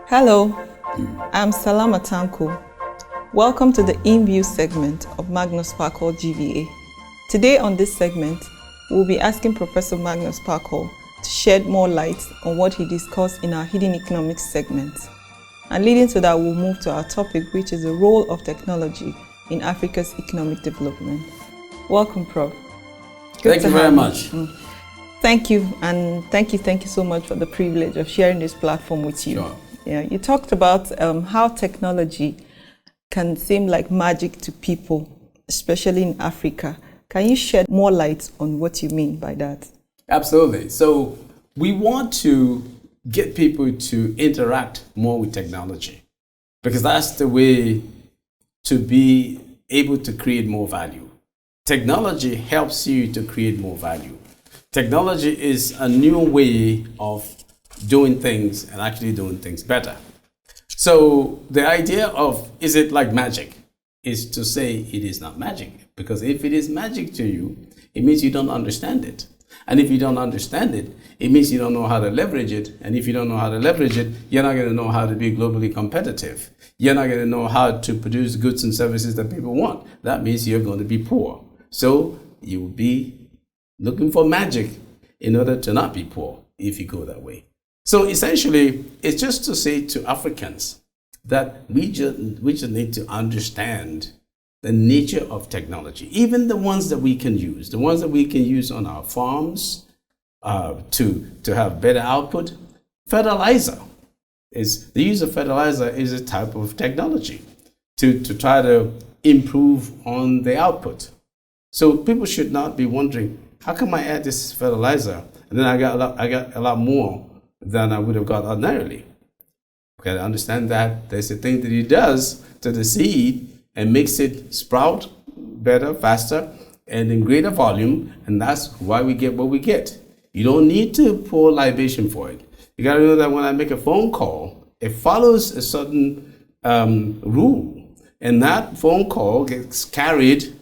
Hello, I'm Salama Tanko. Welcome to the InView segment of Magnus kpakol GVA. Today on this segment, we'll be asking Professor Magnus kpakol to shed more light on what he discussed in our Hidden Economics segment. And leading to that, we'll move to our topic, which is the role of technology in Africa's economic development. Welcome, Prof. Thank you very much. Thank you, and thank you so much for the privilege of sharing this platform with you. Sure. Yeah, you talked about how technology can seem like magic to people, especially in Africa. Can you shed more light on what you mean by that? Absolutely. So we want to get people to interact more with technology because that's the way to be able to create more value. Technology helps you to create more value. Technology is a new way of doing things and actually doing things better. So the idea of is it like magic is to say it is not magic, because if it is magic to you, it means you don't understand it. And if you don't understand it, it means you don't know how to leverage it. And if you don't know how to leverage it, you're not going to know how to be globally competitive. You're not going to know how to produce goods and services that people want. That means you're going to be poor. So you will be looking for magic in order to not be poor if you go that way. So essentially, it's just to say to Africans that we just need to understand the nature of technology, even the ones that we can use, on our farms to have better output. Fertilizer the use of fertilizer is a type of technology to try to improve on the output. So people should not be wondering, how come I add this fertilizer and then I got a lot more than I would have got ordinarily? Okay, I understand that there's a thing that he does to the seed and makes it sprout better, faster, and in greater volume, and that's why we get what we get. You don't need to pour libation for it. You got to know that when I make a phone call, it follows a certain rule, and that phone call gets carried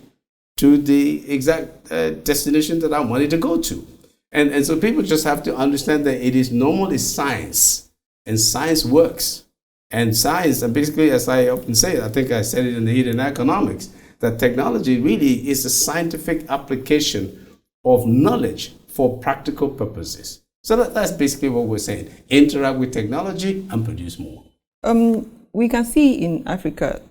to the exact destination that I wanted to go to. And so people just have to understand that it is normally science, and science works. And science, and basically, as I often say, I think I said it in the Hidden Economics, that technology really is a scientific application of knowledge for practical purposes. So that's basically what we're saying. Interact with technology and produce more. We can see in Africa,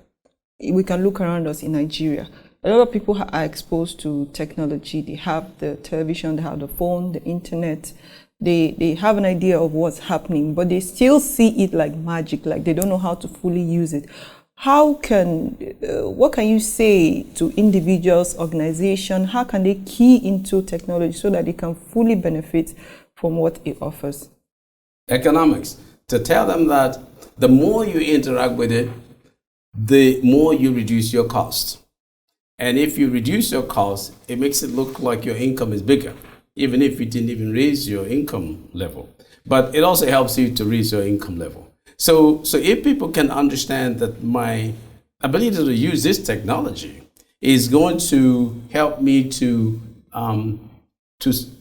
we can look around us in Nigeria, a lot of people are exposed to technology. They have the television, they have the phone, the internet. They have an idea of what's happening, but they still see it like magic, like they don't know how to fully use it. What can you say to individuals, organizations? How can they key into technology so that they can fully benefit from what it offers? Economics, to tell them that the more you interact with it, the more you reduce your costs. And if you reduce your costs, it makes it look like your income is bigger, even if you didn't even raise your income level. But it also helps you to raise your income level. So if people can understand that my ability to use this technology is going to help me to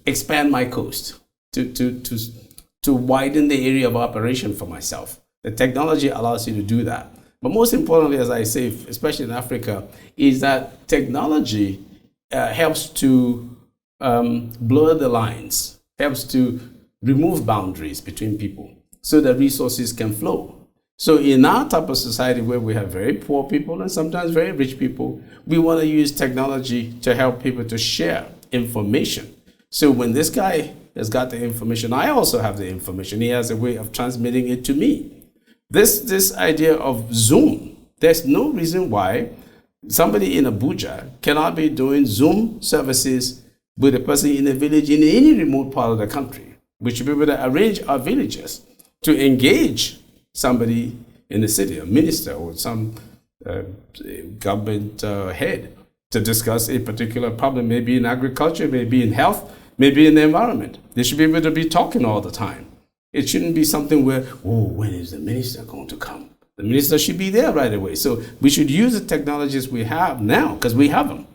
expand my coast, to widen the area of operation for myself. The technology allows you to do that. But most importantly, as I say, especially in Africa, is that technology helps to blur the lines, helps to remove boundaries between people so that resources can flow. So in our type of society where we have very poor people and sometimes very rich people, we want to use technology to help people to share information. So when this guy has got the information, I also have the information. He has a way of transmitting it to me. This idea of Zoom, there's no reason why somebody in Abuja cannot be doing Zoom services with a person in a village in any remote part of the country. We should be able to arrange our villagers to engage somebody in the city, a minister or some government head, to discuss a particular problem, maybe in agriculture, maybe in health, maybe in the environment. They should be able to be talking all the time. It shouldn't be something where, when is the minister going to come? The minister should be there right away. So we should use the technologies we have now, because we have them,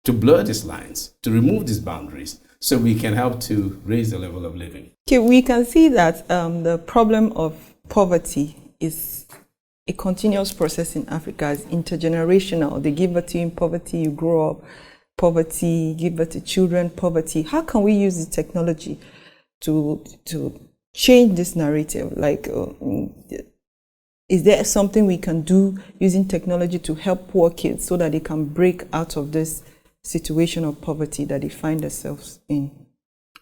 to blur these lines, to remove these boundaries, so we can help to raise the level of living. Okay, we can see that the problem of poverty is a continuous process in Africa. It's intergenerational. They give birth to you in poverty, you grow up, poverty, give birth to children, poverty. How can we use the technology to change this narrative? Like, is there something we can do using technology to help poor kids so that they can break out of this situation of poverty that they find themselves in?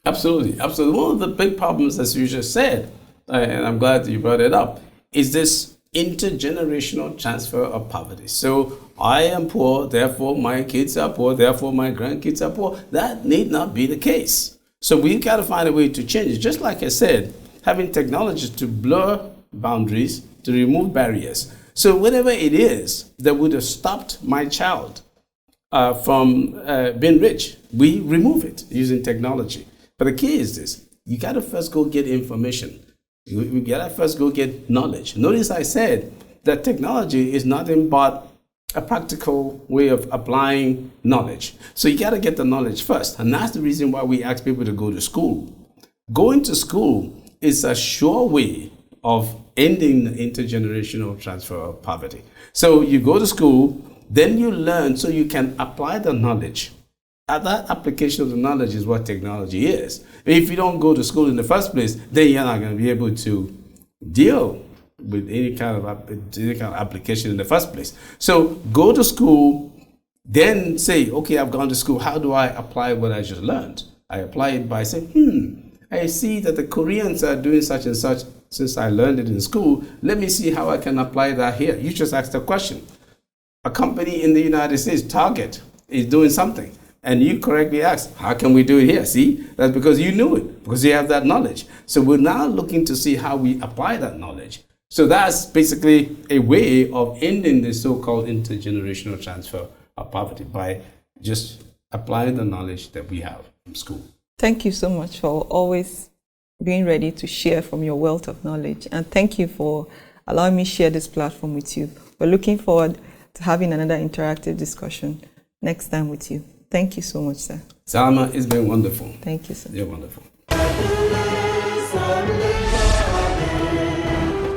Absolutely, absolutely. One of the big problems, as you just said, and I'm glad that you brought it up, is this intergenerational transfer of poverty. So I am poor, therefore my kids are poor, therefore my grandkids are poor. That need not be the case. So we've got to find a way to change it. Just like I said, having technology to blur boundaries, to remove barriers. So whatever it is that would have stopped my child from being rich, we remove it using technology. But the key is this: you got to first go get information. You got to first go get knowledge. Notice I said that technology is nothing but a practical way of applying knowledge. So you got to get the knowledge first. And that's the reason why we ask people to go to school. Going to school is a sure way of ending the intergenerational transfer of poverty. So you go to school, then you learn so you can apply the knowledge. And that application of the knowledge is what technology is. If you don't go to school in the first place, then you're not going to be able to deal with any kind of application in the first place. So go to school, then say, okay, I've gone to school. How do I apply what I just learned? I apply it by saying, I see that the Koreans are doing such and such since I learned it in school. Let me see how I can apply that here. You just asked the question. A company in the United States, Target, is doing something. And you correctly asked, how can we do it here? See, that's because you knew it, because you have that knowledge. So we're now looking to see how we apply that knowledge. So that's basically a way of ending the so-called intergenerational transfer of poverty by just applying the knowledge that we have from school. Thank you so much for always being ready to share from your wealth of knowledge. And thank you for allowing me to share this platform with you. We're looking forward to having another interactive discussion next time with you. Thank you so much, sir. Salma, it's been wonderful. Thank you, sir. You're wonderful.